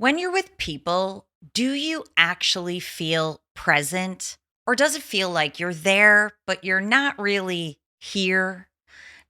When you're with people, do you actually feel present? Or does it feel like you're there, but you're not really here?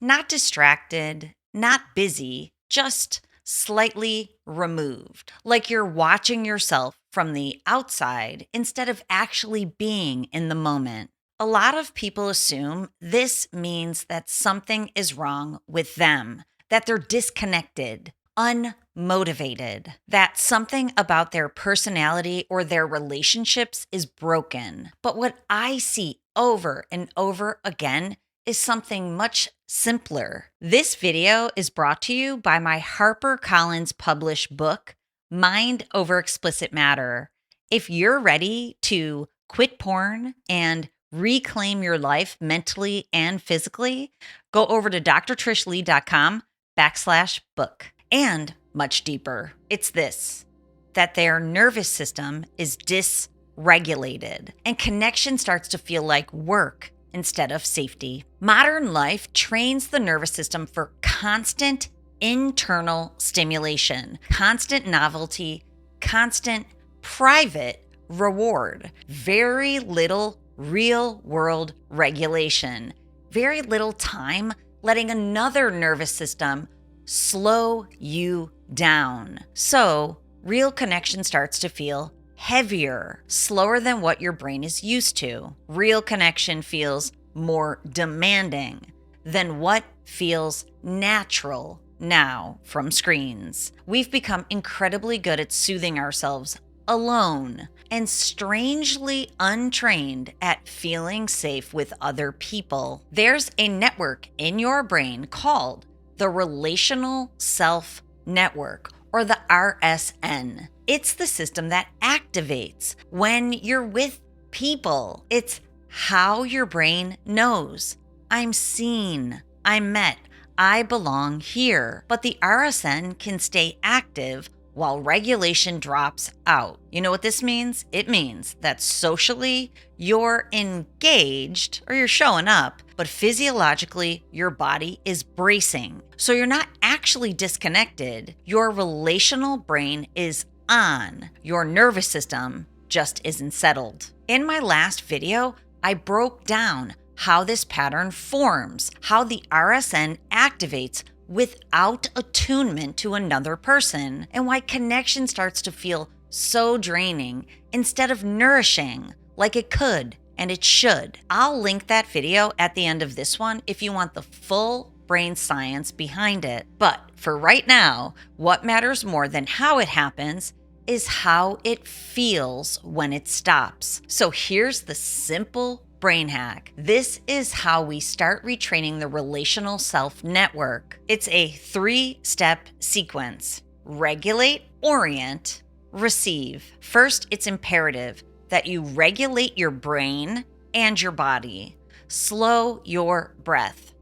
Not distracted, not busy, just slightly removed. Like you're watching yourself from the outside instead of actually being in the moment. A lot of people assume this means that something is wrong with them, that they're disconnected, unmotivated, that something about their personality or their relationships is broken. But what I see over and over again is something much simpler. This video is brought to you by my HarperCollins published book, Mind Over Explicit Matter. If you're ready to quit porn and reclaim your life mentally and physically, go over to drtrishleigh.com/book. And much deeper, it's this, that their nervous system is dysregulated and connection starts to feel like work instead of safety. Modern life trains the nervous system for constant internal stimulation, constant novelty, constant private reward, very little real world regulation, very little time letting another nervous system slow you down. So, real connection starts to feel heavier, slower than what your brain is used to. Real connection feels more demanding than what feels natural now from screens. We've become incredibly good at soothing ourselves alone and strangely untrained at feeling safe with other people. There's a network in your brain called the Relational Self Network, or the RSN. It's the system that activates when you're with people. It's how your brain knows, I'm seen, I'm met, I belong here. But the RSN can stay active while regulation drops out. You know what this means? It means that socially you're engaged or you're showing up, but physiologically your body is bracing. So you're not actually disconnected. Your relational brain is on. Your nervous system just isn't settled. In my last video, I broke down how this pattern forms, how the RSN activates without attunement to another person, and why connection starts to feel so draining instead of nourishing like it could and it should. I'll link that video at the end of this one if you want the full brain science behind it. But for right now, what matters more than how it happens is how it feels when it stops. So here's the simple brain hack. This is how we start retraining the relational self network. It's a 3-step sequence: regulate, orient, receive. First, it's imperative that you regulate your brain and your body. Slow your breath.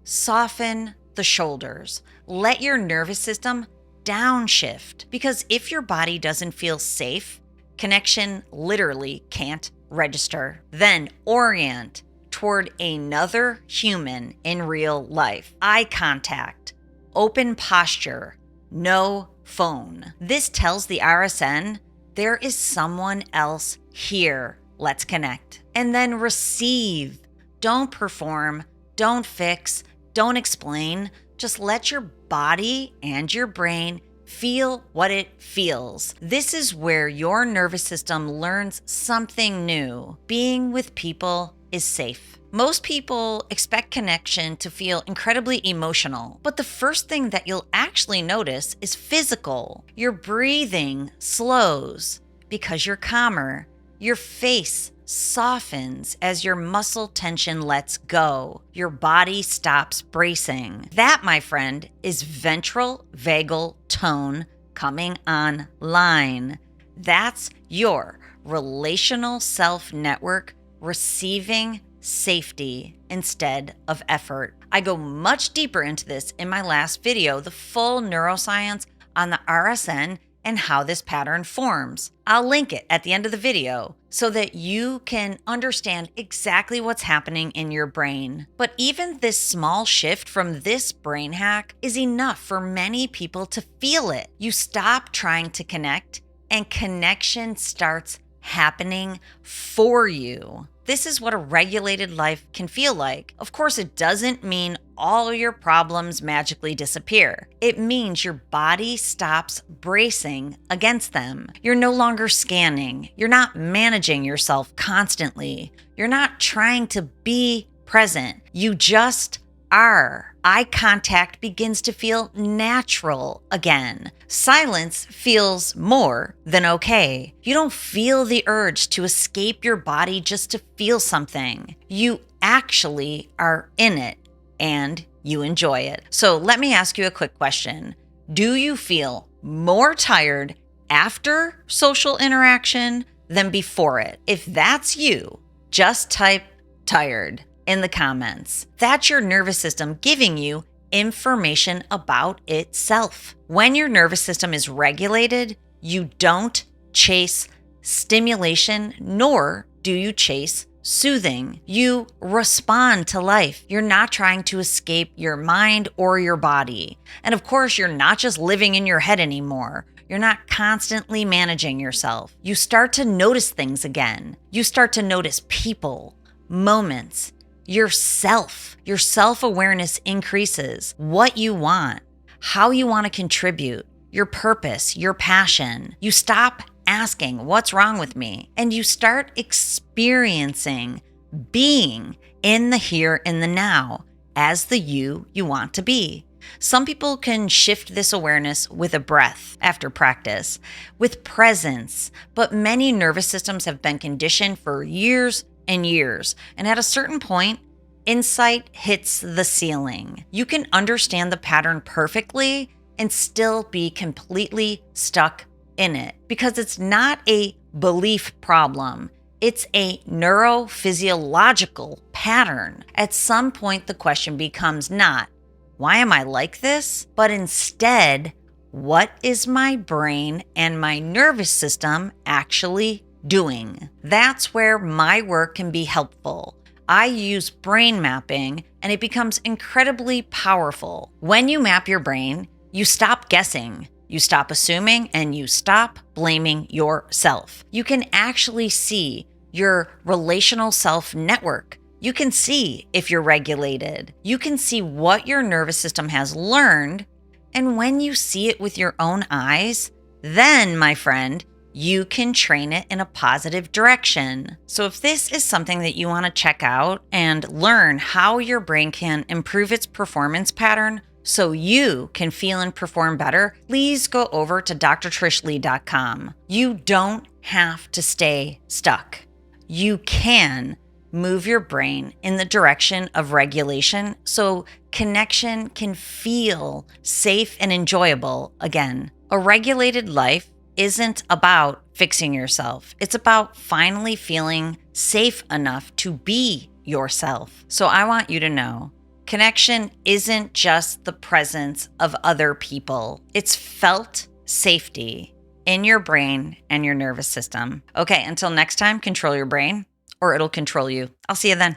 Soften the shoulders. Let your nervous system downshift. Because if your body doesn't feel safe, connection literally can't register. Then orient toward another human in real life. Eye contact, open posture, no phone. This tells the RSN there is someone else here. Let's connect. And then receive. Don't perform, don't fix, don't explain. Just let your body and your brain feel what it feels. This is where your nervous system learns something new. Being with people is safe. Most people expect connection to feel incredibly emotional, but the first thing that you'll actually notice is physical. Your breathing slows because you're calmer. Your face softens as your muscle tension lets go. Your body stops bracing. That, my friend, is ventral vagal tone coming online. That's your relational self network receiving safety instead of effort. I go much deeper into this in my last video, the full neuroscience on the RSN and how this pattern forms. I'll link it at the end of the video so that you can understand exactly what's happening in your brain. But even this small shift from this brain hack is enough for many people to feel it. You stop trying to connect, and connection starts happening for you. This is what a regulated life can feel like. Of course, it doesn't mean all your problems magically disappear. It means your body stops bracing against them. You're no longer scanning. You're not managing yourself constantly. You're not trying to be present. You just are. Eye contact begins to feel natural again. Silence feels more than okay. You don't feel the urge to escape your body just to feel something. You actually are in it and you enjoy it. So let me ask you a quick question. Do you feel more tired after social interaction than before it? If that's you, just type tired in the comments. That's your nervous system giving you information about itself. When your nervous system is regulated, you don't chase stimulation, nor do you chase soothing. You respond to life. You're not trying to escape your mind or your body. And of course, you're not just living in your head anymore. You're not constantly managing yourself. You start to notice things again. You start to notice people, moments, yourself. Your self-awareness increases. What you want, how you want to contribute, your purpose, your passion. You stop asking, what's wrong with me? And you start experiencing being in the here and the now as the you want to be. Some people can shift this awareness with a breath after practice, with presence, but many nervous systems have been conditioned for years and years. And at a certain point, insight hits the ceiling. You can understand the pattern perfectly and still be completely stuck in it because it's not a belief problem. It's a neurophysiological pattern. At some point, the question becomes not, why am I like this? But instead, what is my brain and my nervous system actually doing? That's where my work can be helpful. I use brain mapping and it becomes incredibly powerful. When you map your brain, you stop guessing, you stop assuming, and you stop blaming yourself. You can actually see your relational self network. You can see if you're regulated. You can see what your nervous system has learned. And when you see it with your own eyes, then, my friend, you can train it in a positive direction. So if this is something that you want to check out and learn how your brain can improve its performance pattern so you can feel and perform better, please go over to drtrishleigh.com. You don't have to stay stuck. You can move your brain in the direction of regulation so connection can feel safe and enjoyable again. A regulated life isn't about fixing yourself. It's about finally feeling safe enough to be yourself. So I want you to know, connection isn't just the presence of other people. It's felt safety in your brain and your nervous system. Okay, until next time, control your brain or it'll control you. I'll see you then.